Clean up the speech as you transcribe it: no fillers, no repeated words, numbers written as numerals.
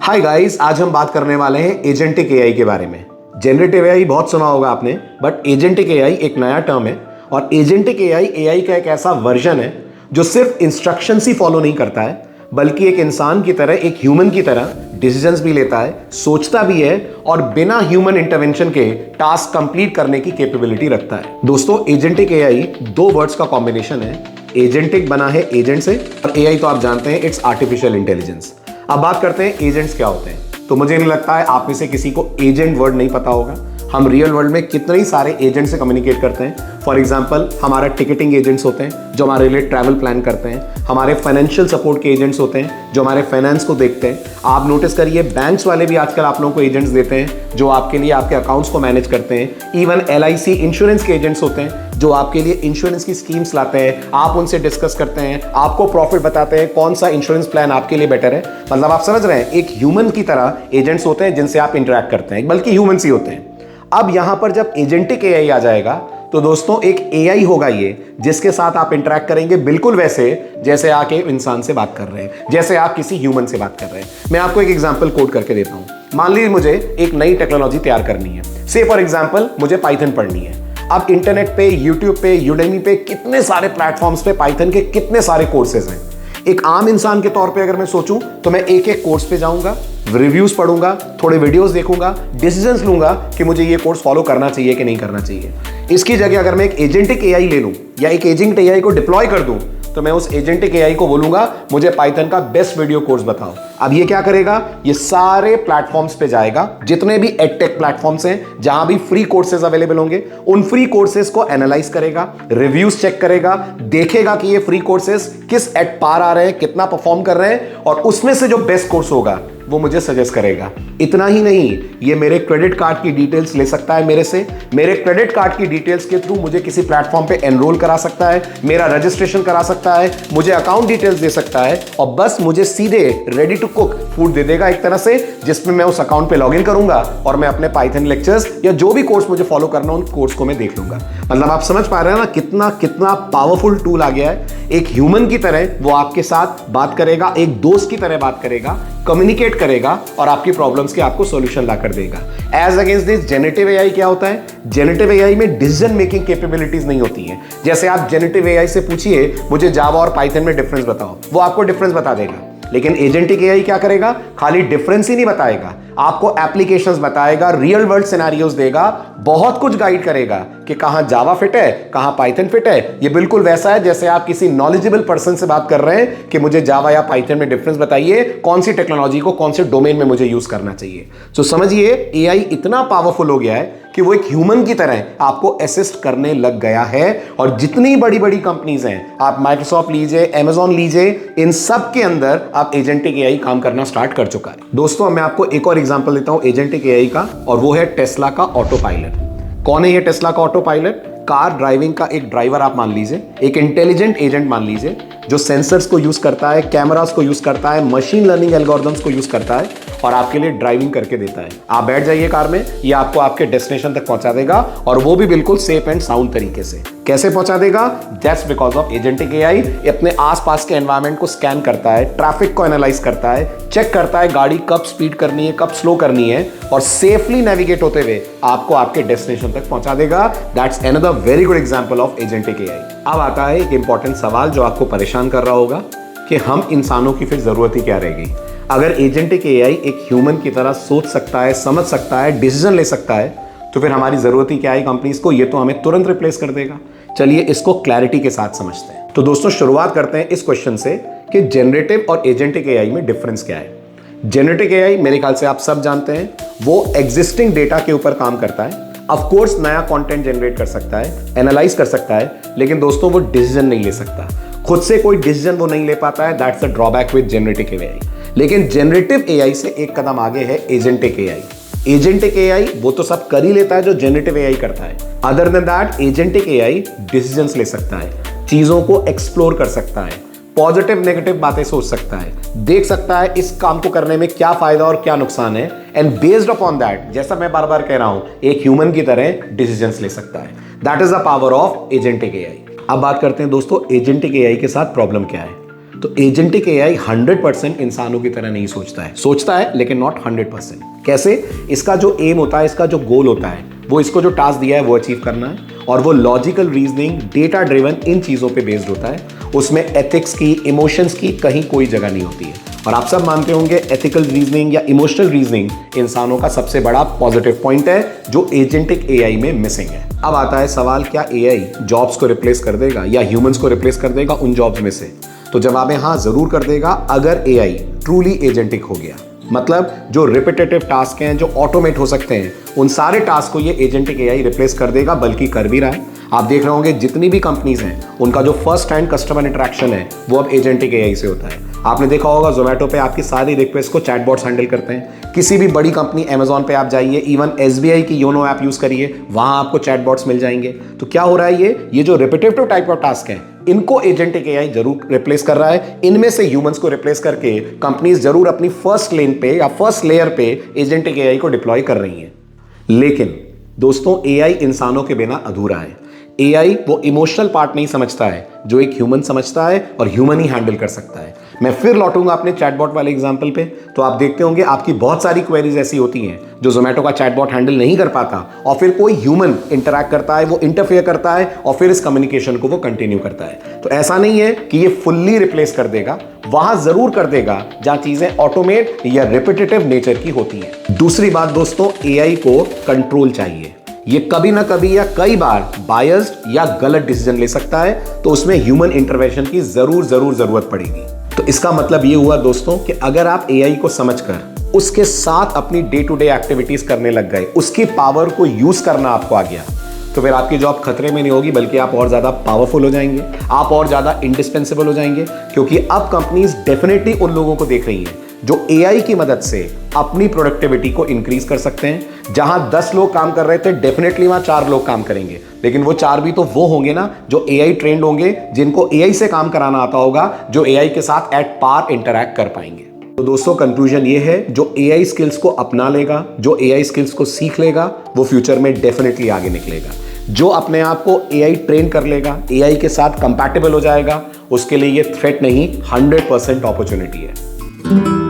Hi guys, आज हम बात करने वाले हैं एजेंटिक एआई के बारे में। जनरेटिव एआई बहुत सुना होगा आपने, बट एजेंटिक एआई एक नया टर्म है। और एजेंटिक एआई एआई का एक ऐसा वर्जन है जो सिर्फ इंस्ट्रक्शंस ही फॉलो नहीं करता है, बल्कि एक इंसान की तरह, एक ह्यूमन की तरह डिसीजंस भी लेता है, सोचता भी है और बिना ह्यूमन इंटरवेंशन के टास्क कंप्लीट करने की कैपेबिलिटी रखता है। दोस्तों, एजेंटिक एआई दो वर्ड्स का कॉम्बिनेशन है। एजेंटिक बना है एजेंट से, और एआई तो आप जानते हैं इट्स आर्टिफिशियल इंटेलिजेंस। अब बात करते हैं एजेंट्स क्या होते हैं। तो मुझे नहीं लगता है आप में से किसी को एजेंट वर्ड नहीं पता होगा। हम रियल वर्ल्ड में कितने ही सारे एजेंट से कम्युनिकेट करते हैं। फॉर एग्जाम्पल, हमारा टिकटिंग एजेंट्स होते हैं जो हमारे लिए ट्रैवल प्लान करते हैं। हमारे फाइनेंशियल सपोर्ट के एजेंट्स होते हैं जो हमारे फाइनेंस को देखते हैं। आप नोटिस करिए, बैंक्स वाले भी आजकल आप लोगों को एजेंट्स देते हैं जो आपके लिए आपके अकाउंट्स को मैनेज करते हैं। इवन एलआईसी इंश्योरेंस के एजेंट्स होते हैं जो आपके लिए इंश्योरेंस की स्कीम्स लाते हैं। आप उनसे डिस्कस करते हैं, आपको प्रॉफिट बताते हैं कौन सा इंश्योरेंस प्लान आपके लिए बेटर है। मतलब आप समझ रहे हैं, एक ह्यूमन की तरह एजेंट्स होते हैं जिनसे आप इंटरेक्ट करते हैं, बल्कि ह्यूमंस ही होते हैं। अब यहां पर जब एजेंटिक एआई आ जाएगा तो दोस्तों एक एआई होगा ये, जिसके साथ आप इंटरेक्ट करेंगे बिल्कुल वैसे जैसे आप एक इंसान से बात कर रहे हैं, जैसे आप किसी ह्यूमन से बात कर रहे हैं। मैं आपको एक एग्जांपल कोड करके देता हूं। मान लीजिए मुझे एक नई टेक्नोलॉजी तैयार करनी है। से फॉर एग्जांपल मुझे पाइथन पढ़नी है। अब इंटरनेट पे, यूट्यूब पे, यूडेमी पे कितने सारे प्लेटफॉर्म्स पे पाइथन के कितने सारे कोर्सेज हैं। एक आम इंसान के तौर पे अगर मैं सोचूं तो मैं एक एक कोर्स पे जाऊंगा, रिव्यूज पढ़ूंगा, थोड़े वीडियोस देखूंगा, डिसीजंस लूंगा कि मुझे ये कोर्स फॉलो करना चाहिए कि नहीं करना चाहिए। इसकी जगह अगर मैं एक एजेंटिक एआई ले लूं या एक एजेंट एआई को डिप्लॉय कर दूं तो मैं उस एजेंटिक एआई को बोलूंगा मुझे पाइथन का बेस्ट वीडियो कोर्स बताओ। अब ये क्या करेगा, ये सारे प्लेटफॉर्म्स पे जाएगा, जितने भी एडटेक प्लेटफॉर्म्स हैं जहां भी फ्री कोर्सेज अवेलेबल होंगे, उन फ्री कोर्सेज को एनालाइज करेगा, रिव्यूज चेक करेगा, देखेगा कि ये फ्री कोर्सेज किस एट पार आ रहे हैं, कितना परफॉर्म कर रहे हैं, और उसमें से जो बेस्ट कोर्स होगा वो मुझे सजेस्ट करेगा। इतना ही नहीं, ये मेरे क्रेडिट कार्ड की डिटेल्स ले सकता है मेरे से। मेरे क्रेडिट कार्ड की डिटेल्स के थ्रू मुझे किसी प्लेटफॉर्म पे एनरोल करा सकता है, मेरा रजिस्ट्रेशन करा सकता है, मुझे अकाउंट डिटेल्स दे सकता है, और बस मुझे सीधे रेडी टू कुक फूड दे देगा एक तरह से, जिसमें मैं उस अकाउंट पे लॉगिन करूंगा और मैं अपने पाइथन लेक्चर्स या जो भी कोर्स मुझे फॉलो करना उन कोर्स को मैं देख लूंगा। मतलब आप समझ पा रहे हैं ना कितना कितना पावरफुल टूल आ गया है। एक ह्यूमन की तरह वो आपके साथ बात करेगा, एक दोस्त की तरह बात करेगा, कम्युनिकेट करेगा और आपकी प्रॉब्लम्स के आपको सॉल्यूशन ला कर देगा। As against this generative AI क्या होता है? जेनेटिव एआई में डिसीजन मेकिंग कैपेबिलिटीज नहीं होती है। जैसे आप जेनेटिव एआई से पूछिए मुझे जावा और पाइथन में डिफरेंस बताओ, वो आपको डिफरेंस बता देगा। लेकिन एजेंटिक एआई क्या करेगा? खाली डिफरेंस ही नहीं बताएगा, आपको एप्लीकेशंस बताएगा, रियल वर्ल्ड सिनेरियोस देगा, बहुत कुछ गाइड करेगा कि कहां जावा फिट है, कहां पाइथन फिट है। ये बिल्कुल वैसा है जैसे आप किसी नॉलेजेबल पर्सन से बात कर रहे हैं कि मुझे जावा या पाइथन में डिफरेंस बताइए, कौन सी टेक्नोलॉजी को कौन से डोमेन में मुझे यूज करना चाहिए। तो समझिए एआई इतना पावरफुल हो गया है कि वो एक ह्यूमन की तरह आपको असिस्ट करने लग गया है। और जितनी बड़ी बड़ी कंपनीज हैं, आप माइक्रोसॉफ्ट लीजिए, अमेजॉन लीजिए, इन सब के अंदर आप एजेंटिक एआई काम करना स्टार्ट कर चुका है। दोस्तों, मैं आपको एक और एग्जांपल देता हूं एजेंटिक एआई का, और वो है टेस्ला का ऑटो पायलट। कौन है ये टेस्ला का ऑटो पायलट? कार ड्राइविंग का एक ड्राइवर आप मान लीजिए, एक इंटेलिजेंट एजेंट मान लीजिए, जो सेंसर्स को यूज करता है, कैमरास को यूज करता है, मशीन लर्निंग एल्गोरिथम्स को यूज करता है और आपके लिए ड्राइविंग करके देता है। आप बैठ जाइए कार में, ये आपको आपके डेस्टिनेशन तक पहुंचा देगा, और वो भी बिल्कुल सेफ एंड साउंड तरीके से। कैसे पहुंचा देगा? That's because of agentic AI. अपने आसपास के एनवायरनमेंट को स्कैन करता है, ट्रैफिक को एनालाइज करता है, चेक करता है गाड़ी कब स्पीड करनी है, कब स्लो करनी है, और सेफली नेविगेट होते हुए आपको आपके डेस्टिनेशन तक पहुंचा देगा। That's another very good example of agentic AI. अब आता है एक इंपॉर्टेंट सवाल जो आपको परेशान कर रहा होगा कि हम इंसानों की फिर जरूरत ही क्या रहेगी? अगर एजेंटिक एआई एक ह्यूमन की तरह सोच सकता है, समझ सकता है, डिसीजन ले सकता है, तो फिर हमारी जरूरत ही क्या है कंपनीज को? ये तो हमें तुरंत रिप्लेस कर देगा। चलिए इसको क्लैरिटी के साथ समझते हैं। तो दोस्तों, शुरुआत करते हैं इस क्वेश्चन से कि जनरेटिव और एजेंटिक एआई में डिफरेंस क्या है। जनरेटिव एआई मेरे ख्याल से आप सब जानते हैं, वो एग्जिस्टिंग डेटा के ऊपर काम करता है। ऑफ कोर्स नया कंटेंट जनरेट कर सकता है, एनालाइज कर सकता है, लेकिन दोस्तों वो डिसीजन नहीं ले सकता। खुद से कोई डिसीजन वो नहीं ले पाता है। That's the drawback with generative AI. लेकिन जनरेटिव एआई से एक कदम आगे है एजेंटिक एआई। एजेंटिक एआई वो तो सब कर ही लेता है जो जनरेटिव एआई करता है। Other than that, agentic AI decisions ले सकता है, चीजों को एक्सप्लोर कर सकता है, पॉजिटिव नेगेटिव बातें सोच सकता है, देख सकता है इस काम को करने में क्या फायदा और क्या नुकसान है, एंड बेस्ड अपॉन दैट, जैसा मैं बार बार कह रहा हूं, एक ह्यूमन की तरह डिसीजंस ले सकता है। That is the power of agentic AI. अब बात करते हैं दोस्तों एजेंटिक एआई के साथ प्रॉब्लम क्या है। तो एजेंटिक एआई 100% इंसानों की तरह नहीं सोचता है लेकिन नॉट 100%। कैसे? इसका जो एम होता है, इसका जो गोल होता है, वो इसको जो टास्क दिया है वो अचीव करना है, और वो लॉजिकल रीजनिंग, डेटा ड्रिवन, इन चीजों पे बेस्ड होता है। उसमें एथिक्स की, इमोशंस की कहीं कोई जगह नहीं होती है। और आप सब मानते होंगे एथिकल रीजनिंग या इमोशनल रीजनिंग इंसानों का सबसे बड़ा पॉजिटिव पॉइंट है जो एजेंटिक एआई में मिसिंग है। अब आता है सवाल, क्या एआई जॉब्स को रिप्लेस कर देगा या ह्यूमंस को रिप्लेस कर देगा उन जॉब्स में से? तो जवाब है हाँ, जरूर कर देगा अगर एआई ट्रूली एजेंटिक हो गया। मतलब जो रिपीटेटिव टास्क हैं, जो ऑटोमेट हो सकते हैं, उन सारे टास्क को ये एजेंटिक एआई रिप्लेस कर देगा, बल्कि कर भी रहा है। आप देख रहे होंगे जितनी भी कंपनीज हैं उनका जो फर्स्ट हैंड कस्टमर इंटरेक्शन है वो अब एजेंटिक एआई से होता है। आपने देखा होगा जोमेटो पे आपकी सारी रिक्वेस्ट को चैटबॉट्स हैंडल करते हैं। किसी भी बड़ी कंपनी अमेजॉन पे आप जाइए, इवन एसबीआई की योनो ऐप यूज करिए, वहां आपको चैटबॉट्स मिल जाएंगे। तो क्या हो रहा है, ये जो रिपीटेटिव टाइप ऑफ टास्क है इनको एजेंटिक एआई जरूर रिप्लेस कर रहा है। इनमें से ह्यूमंस को रिप्लेस करके कंपनीज जरूर अपनी फर्स्ट लेन पे या फर्स्ट लेयर पे एजेंटिक एआई को डिप्लॉय कर रही हैं। लेकिन दोस्तों, एआई इंसानों के बिना अधूरा है। एआई वो इमोशनल पार्ट नहीं समझता है जो एक ह्यूमन समझता है, और ह्यूमन ही हैंडल कर सकता है। मैं फिर लौटूंगा अपने चैटबॉट वाले एग्जांपल पे। तो आप देखते होंगे आपकी बहुत सारी क्वेरीज ऐसी होती हैं जो जोमेटो का चैटबॉट हैंडल नहीं कर पाता, और फिर कोई ह्यूमन इंटरैक्ट करता है, वो इंटरफेयर करता है, और फिर इस कम्युनिकेशन को वो कंटिन्यू करता है। तो ऐसा नहीं है कि ये फुल्ली रिप्लेस कर देगा, वहां जरूर कर देगा जहां चीजें ऑटोमेट या रिपीटेटिव नेचर की होती हैं। दूसरी बात दोस्तों, एआई को कंट्रोल चाहिए। ये कभी ना कभी या कई बार बायस्ड या गलत डिसीजन ले सकता है, तो उसमें ह्यूमन इंटरवेंशन की जरूर जरूरत पड़ेगी। तो इसका मतलब ये हुआ दोस्तों कि अगर आप एआई को समझकर उसके साथ अपनी डे टू डे एक्टिविटीज करने लग गए, उसकी पावर को यूज करना आपको आ गया, तो फिर आपकी जॉब खतरे में नहीं होगी, बल्कि आप और ज्यादा पावरफुल हो जाएंगे, आप और ज्यादा इंडिस्पेंसेबल हो जाएंगे। क्योंकि अब कंपनीज डेफिनेटली उन लोगों को देख रही हैं जो एआई की मदद से अपनी प्रोडक्टिविटी को इंक्रीज कर सकते हैं। जहां 10 लोग काम कर रहे थे, डेफिनेटली वहां 4 लोग काम करेंगे, लेकिन वो 4 भी तो वो होंगे ना जो एआई ट्रेंड होंगे, जिनको एआई से काम कराना आता होगा, जो एआई के साथ एट पार इंटरैक्ट कर पाएंगे। तो दोस्तों, कंक्लूजन ये है, जो एआई स्किल्स को अपना लेगा, जो एआई स्किल्स को सीख लेगा, वो फ्यूचर में डेफिनेटली आगे निकलेगा। जो अपने आप को एआई ट्रेन कर लेगा, एआई के साथ कंपैटिबल हो जाएगा, उसके लिए ये थ्रेट नहीं, 100% अपॉर्चुनिटी है।